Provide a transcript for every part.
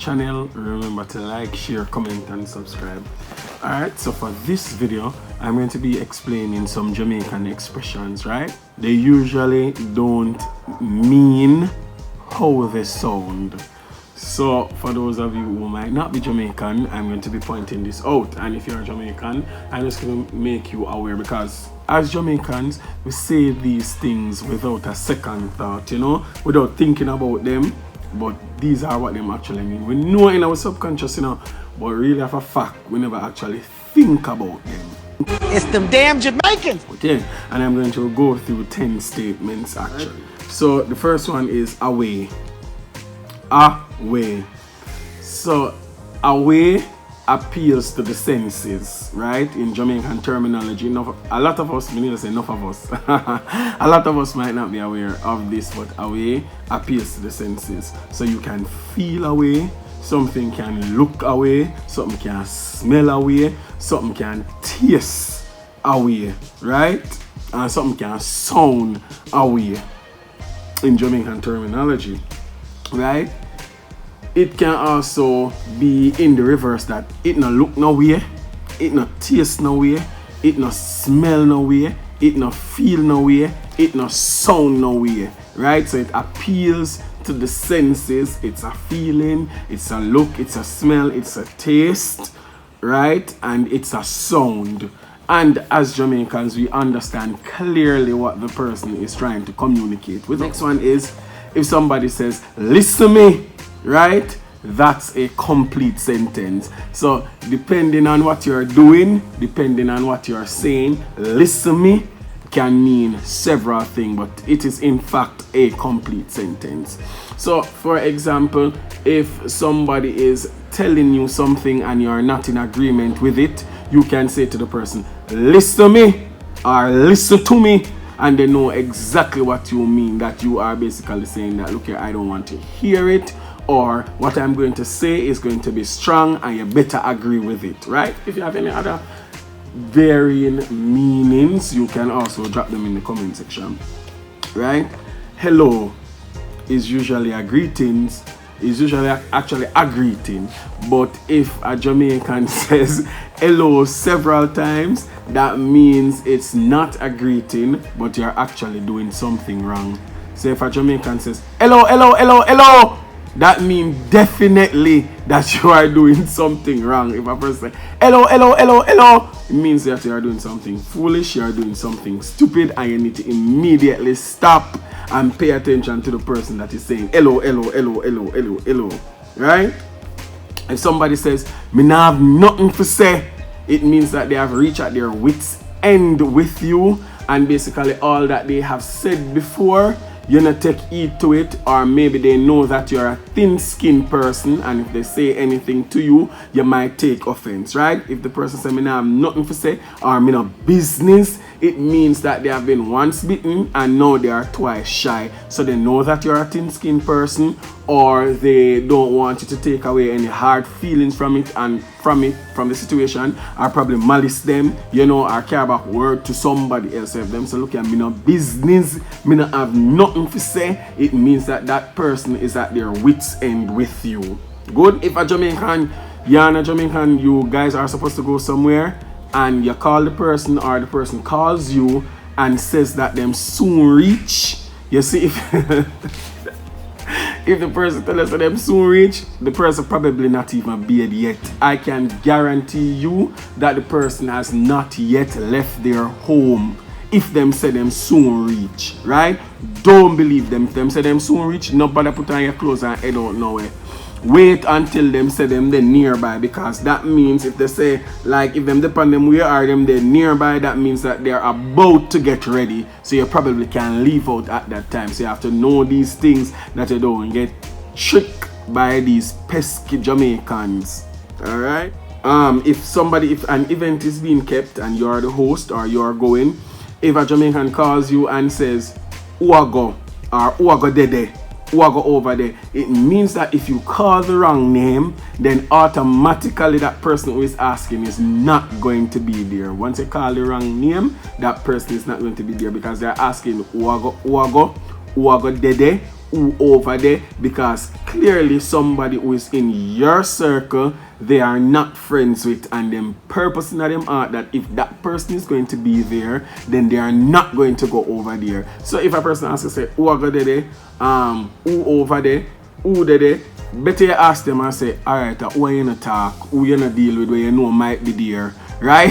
channel. Remember to like, share, comment and subscribe. Alright, so for this video I'm going to be explaining some Jamaican expressions, right? They usually don't mean how they sound. So for those of you who might not be Jamaican, I'm going to be pointing this out, and if you're Jamaican, I'm just going to make you aware, because as Jamaicans we say these things without a second thought, you know, without thinking about them, but these are what them actually mean. We know in our subconscious, you know, but really for a fact we never actually think about them. It's them damn Jamaicans. Okay, and I'm going to go through 10 statements actually. So the first one is away. Away. So away appeals to the senses, right? In Jamaican terminology, a lot of us, we need to say enough of us. A lot of us might not be aware of this, but away appeals to the senses. So you can feel away, something can look away, something can smell away, something can taste away, right? And something can sound away in Jamaican terminology, right? It can also be in the reverse, that it no look no way, it no taste no way, it no smell no way, it no feel no way, it no sound no way, right? So it appeals to the senses. It's a feeling, it's a look, it's a smell, it's a taste, right? And it's a sound. And as Jamaicans, we understand clearly what the person is trying to communicate with. Next one is if somebody says, listen me, right? That's a complete sentence. So depending on what you're doing, depending on what you're saying, listen me can mean several things, but it is in fact a complete sentence. So for example, if somebody is telling you something and you're not in agreement with it, you can say to the person, listen me or listen to me, and they know exactly what you mean. That you are basically saying that, look here, I don't want to hear it, or what I'm going to say is going to be strong and you better agree with it, right? If you have any other varying meanings, you can also drop them in the comment section, right? Hello is usually a greetings, is usually actually a greeting, but if a Jamaican says hello several times, that means it's not a greeting, but you're actually doing something wrong. So if a Jamaican says hello, hello, hello, hello, that means definitely that you are doing something wrong. If a person says hello, hello, hello, hello, it means that you are doing something foolish, you are doing something stupid, and you need to immediately stop and pay attention to the person that is saying hello, hello, hello, hello, hello, hello, right? If somebody says, me nah have nothing to say, it means that they have reached at their wits' end with you, and basically all that they have said before, you not take heed to it, or maybe they know that you're a thin-skinned person, and if they say anything to you, you might take offense, right? If the person says, me nah have nothing to say, or me no business, it means that they have been once bitten and now they are twice shy. So they know that you're a thin-skinned person, or they don't want you to take away any hard feelings from it, and from the situation, or probably malice them, you know, or care about word to somebody else of them. So look at me, no business, me not have nothing to say. It means that that person is at their wits' end with you. Good. If a Jamaican, you're a Jamaican, you guys are supposed to go somewhere, and you call the person, or the person calls you and says that them soon reach. You see, if the person tells us that them soon reach, the person probably not even bed yet. I can guarantee you that the person has not yet left their home. If them say them soon reach, right? Don't believe them. If them say them soon reach, nobody put on your clothes and head out nowhere. Wait until them say them they're nearby, because that means if they say, like, if them depend them where are them they're nearby, that means that they're about to get ready. So you probably can leave out at that time. So you have to know these things, that you don't get tricked by these pesky Jamaicans. Alright? If an event is being kept and you're the host or you're going, if a Jamaican calls you and says Uago or Uago Dede, Uago over there, it means that if you call the wrong name, then automatically that person who is asking is not going to be there. Once you call the wrong name, that person is not going to be there, because they're asking Uago Dede, who over there, because clearly somebody who is in your circle they are not friends with, and them purpose in them heart that if that person is going to be there, then they are not going to go over there. So if a person asks to say, who are there, who over there, who there, better you ask them and say, alright, who are you gonna talk, who you gonna deal with, where you know might be there, right?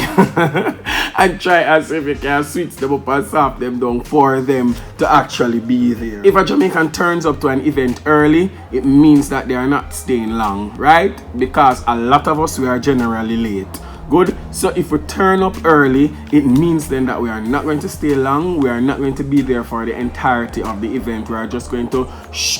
And try as if you can switch them up and sop them down for them to actually be there. If a Jamaican turns up to an event early, it means that they are not staying long, right? Because a lot of us, we are generally late. Good. So if we turn up early, it means then that we are not going to stay long. We are not going to be there for the entirety of the event. We are just going to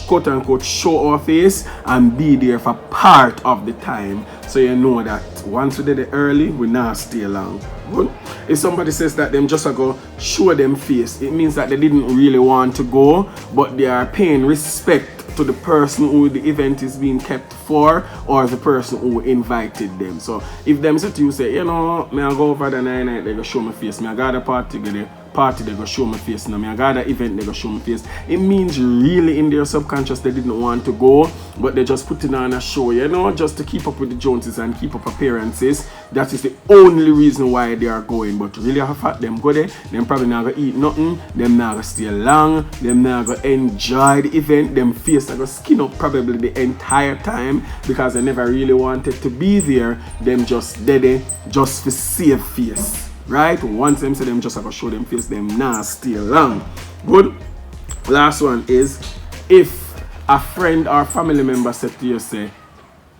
quote unquote show our face and be there for part of the time. So you know that once we did it early, we not stay long. Good. If somebody says that them just go show them face, it means that they didn't really want to go, but they are paying respect to the person who the event is being kept for, or the person who invited them. So if them say to you, say, you know, me I go over the night, they go show my face. Me I got a party, they go show my face. Now me I got an event, they go show my face. It means really in their subconscious they didn't want to go, but they just put it on a show, you know, just to keep up with the Joneses and keep up appearances. That is the only reason why they are going. But really have a fact, them go there, them probably not gonna eat nothing, them not gonna stay long, them not gonna enjoy the event, them face not gonna skin up probably the entire time because they never really wanted to be there. Them just dead there just for save face, right? Once them say them just have to show them face, them not stay long. Good. Last one is, if a friend or family member said to you, say,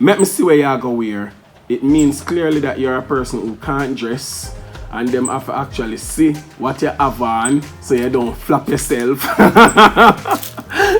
let me see where you go wear, it means clearly that you're a person who can't dress, and them have to actually see what you have on so you don't flap yourself.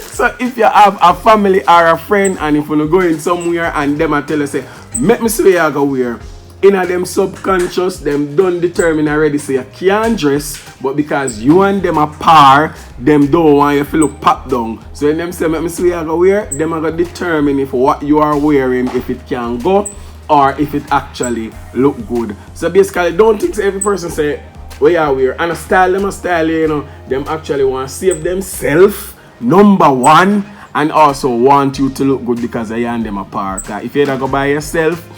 So if you have a family or a friend, and if you're going somewhere and them I tell you, say, make me see where you go wear, in a them subconscious, them don't determine already, so you can't dress, but because you and them are par, them don't want you to look pop down. So when them say, make me see where you go wear, them are going to determine if what you are wearing, if it can go, or if it actually look good. So basically, don't think every person say, where you wear, and a style, you know, them actually want to save themselves, number one, and also want you to look good because they and them apart. If you either go by yourself,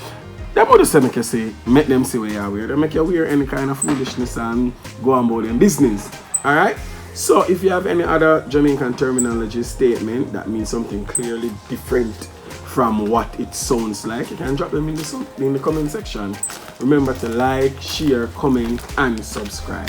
them would say, make you say, make them see where you wear. They make you wear any kind of foolishness and go on about them business. Alright? So if you have any other Jamaican terminology statement that means something clearly different from what it sounds like, you can drop them in the comment section. Remember to like, share, comment, and subscribe.